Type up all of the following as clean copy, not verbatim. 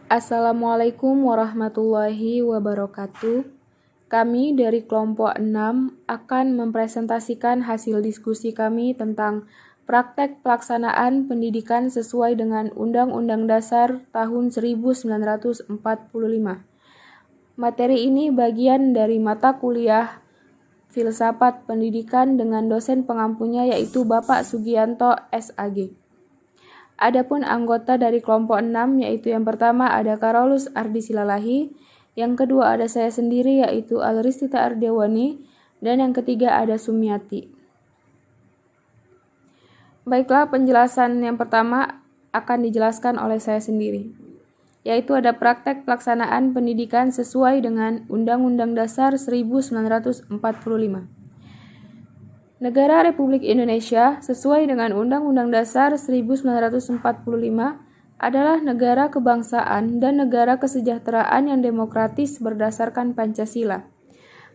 Assalamualaikum warahmatullahi wabarakatuh. Kami dari kelompok 6 akan mempresentasikan hasil diskusi kami tentang praktek pelaksanaan pendidikan sesuai dengan Undang-Undang Dasar tahun 1945. Materi ini bagian dari mata kuliah Filsafat Pendidikan dengan dosen pengampunya yaitu Bapak Sugianto SAG. Adapun anggota dari kelompok 6 yaitu yang pertama ada Carolus Ardi Silalahi, yang kedua ada saya sendiri yaitu Alristita Ardiawani, dan yang ketiga ada Sumiati. Baiklah, penjelasan yang pertama akan dijelaskan oleh saya sendiri, yaitu ada praktek pelaksanaan pendidikan sesuai dengan Undang-Undang Dasar 1945. Negara Republik Indonesia sesuai dengan Undang-Undang Dasar 1945 adalah negara kebangsaan dan negara kesejahteraan yang demokratis berdasarkan Pancasila.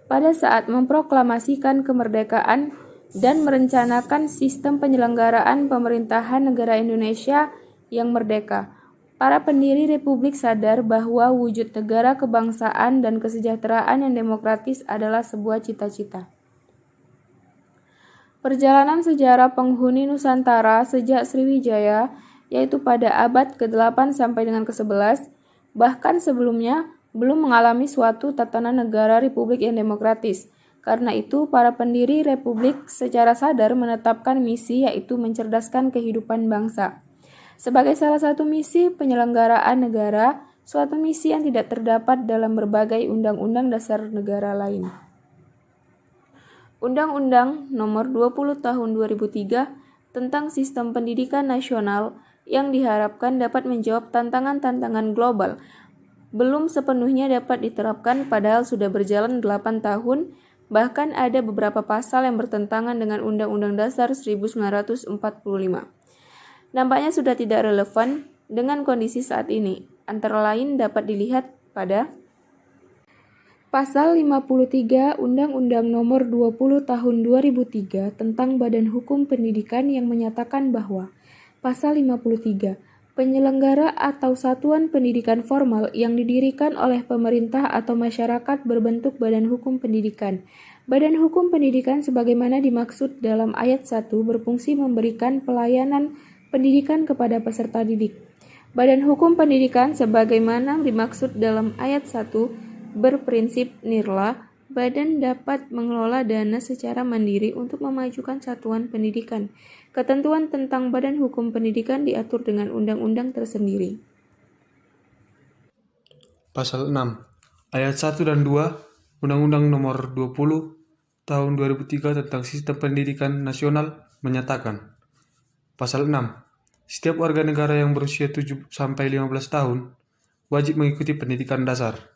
Pada saat memproklamasikan kemerdekaan dan merencanakan sistem penyelenggaraan pemerintahan negara Indonesia yang merdeka, para pendiri Republik sadar bahwa wujud negara kebangsaan dan kesejahteraan yang demokratis adalah sebuah cita-cita. Perjalanan sejarah penghuni Nusantara sejak Sriwijaya, yaitu pada abad ke-8 sampai dengan ke-11, bahkan sebelumnya belum mengalami suatu tatanan negara republik yang demokratis. Karena itu, para pendiri republik secara sadar menetapkan misi yaitu mencerdaskan kehidupan bangsa. Sebagai salah satu misi penyelenggaraan negara, suatu misi yang tidak terdapat dalam berbagai undang-undang dasar negara lain. Undang-Undang Nomor 20 Tahun 2003 tentang Sistem Pendidikan Nasional yang diharapkan dapat menjawab tantangan-tantangan global belum sepenuhnya dapat diterapkan padahal sudah berjalan 8 tahun, bahkan ada beberapa pasal yang bertentangan dengan Undang-Undang Dasar 1945. Nampaknya sudah tidak relevan dengan kondisi saat ini, antara lain dapat dilihat pada Pasal 53 Undang-Undang Nomor 20 Tahun 2003 tentang Badan Hukum Pendidikan yang menyatakan bahwa Pasal 53 penyelenggara atau satuan pendidikan formal yang didirikan oleh pemerintah atau masyarakat berbentuk badan hukum pendidikan. Badan hukum pendidikan sebagaimana dimaksud dalam ayat 1 berfungsi memberikan pelayanan pendidikan kepada peserta didik. Badan hukum pendidikan sebagaimana dimaksud dalam ayat 1 berprinsip nirla, badan dapat mengelola dana secara mandiri untuk memajukan satuan pendidikan. Ketentuan tentang Badan Hukum Pendidikan diatur dengan undang-undang tersendiri. Pasal 6. Ayat 1 dan 2 Undang-Undang Nomor 20 Tahun 2003 tentang Sistem Pendidikan Nasional menyatakan. Pasal 6. Setiap warga negara yang berusia 7-15 tahun wajib mengikuti pendidikan dasar.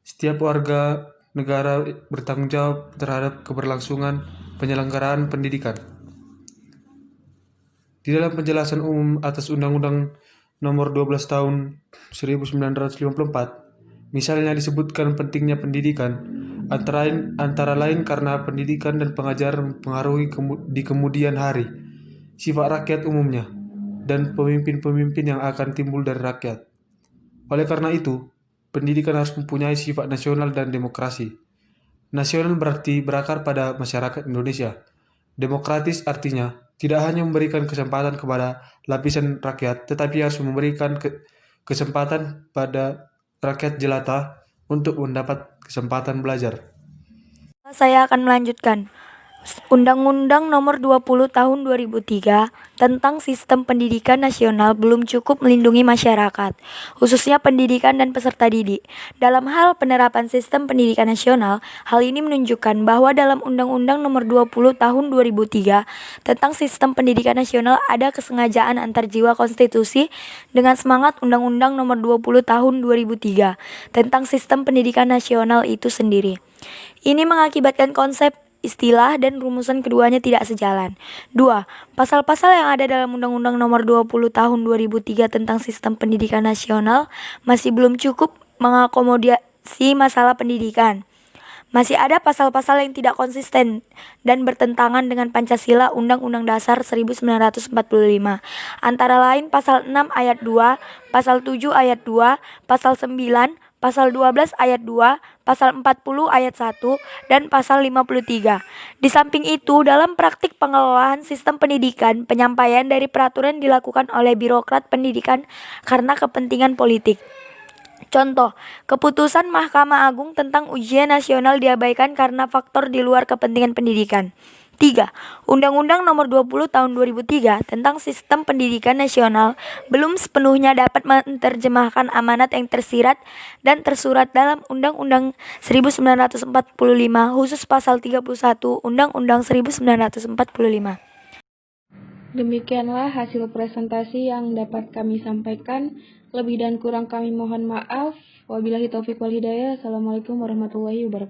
Setiap warga negara bertanggung jawab terhadap keberlangsungan penyelenggaraan pendidikan. Di dalam penjelasan umum atas Undang-Undang Nomor 12 Tahun 1954, misalnya disebutkan pentingnya pendidikan, antara lain karena pendidikan dan pengajaran mempengaruhi di kemudian hari sifat rakyat umumnya dan pemimpin-pemimpin yang akan timbul dari rakyat. Oleh karena itu, pendidikan harus mempunyai sifat nasional dan demokrasi. Nasional berarti berakar pada masyarakat Indonesia. Demokratis artinya tidak hanya memberikan kesempatan kepada lapisan rakyat, tetapi harus memberikan kesempatan pada rakyat jelata untuk mendapat kesempatan belajar. Saya akan melanjutkan. Undang-Undang Nomor 20 Tahun 2003 tentang Sistem Pendidikan Nasional belum cukup melindungi masyarakat, khususnya pendidikan dan peserta didik. Dalam hal penerapan Sistem Pendidikan Nasional, hal ini menunjukkan bahwa dalam Undang-Undang Nomor 20 Tahun 2003 tentang Sistem Pendidikan Nasional ada kesengajaan antar jiwa konstitusi dengan semangat Undang-Undang Nomor 20 Tahun 2003 tentang Sistem Pendidikan Nasional itu sendiri. Ini mengakibatkan konsep, istilah, dan rumusan keduanya tidak sejalan. 2. Pasal-pasal yang ada dalam Undang-Undang Nomor 20 Tahun 2003 tentang Sistem Pendidikan Nasional masih belum cukup mengakomodasi masalah pendidikan. Masih ada pasal-pasal yang tidak konsisten dan bertentangan dengan Pancasila Undang-Undang Dasar 1945. Antara lain pasal 6 ayat 2, pasal 7 ayat 2, pasal 9, pasal 12 ayat 2, pasal 40 ayat 1, dan pasal 53. Di samping itu, dalam praktik pengelolaan sistem pendidikan, penyampaian dari peraturan dilakukan oleh birokrat pendidikan karena kepentingan politik. Contoh, keputusan Mahkamah Agung tentang ujian nasional diabaikan karena faktor di luar kepentingan pendidikan. 3. Undang-Undang Nomor 20 Tahun 2003 tentang Sistem Pendidikan Nasional belum sepenuhnya dapat menerjemahkan amanat yang tersirat dan tersurat dalam Undang-Undang 1945 khusus pasal 31 Undang-Undang 1945. Demikianlah hasil presentasi yang dapat kami sampaikan. Lebih dan kurang kami mohon maaf. Wabillahi taufiq wal hidayah. Assalamualaikum warahmatullahi wabarakatuh.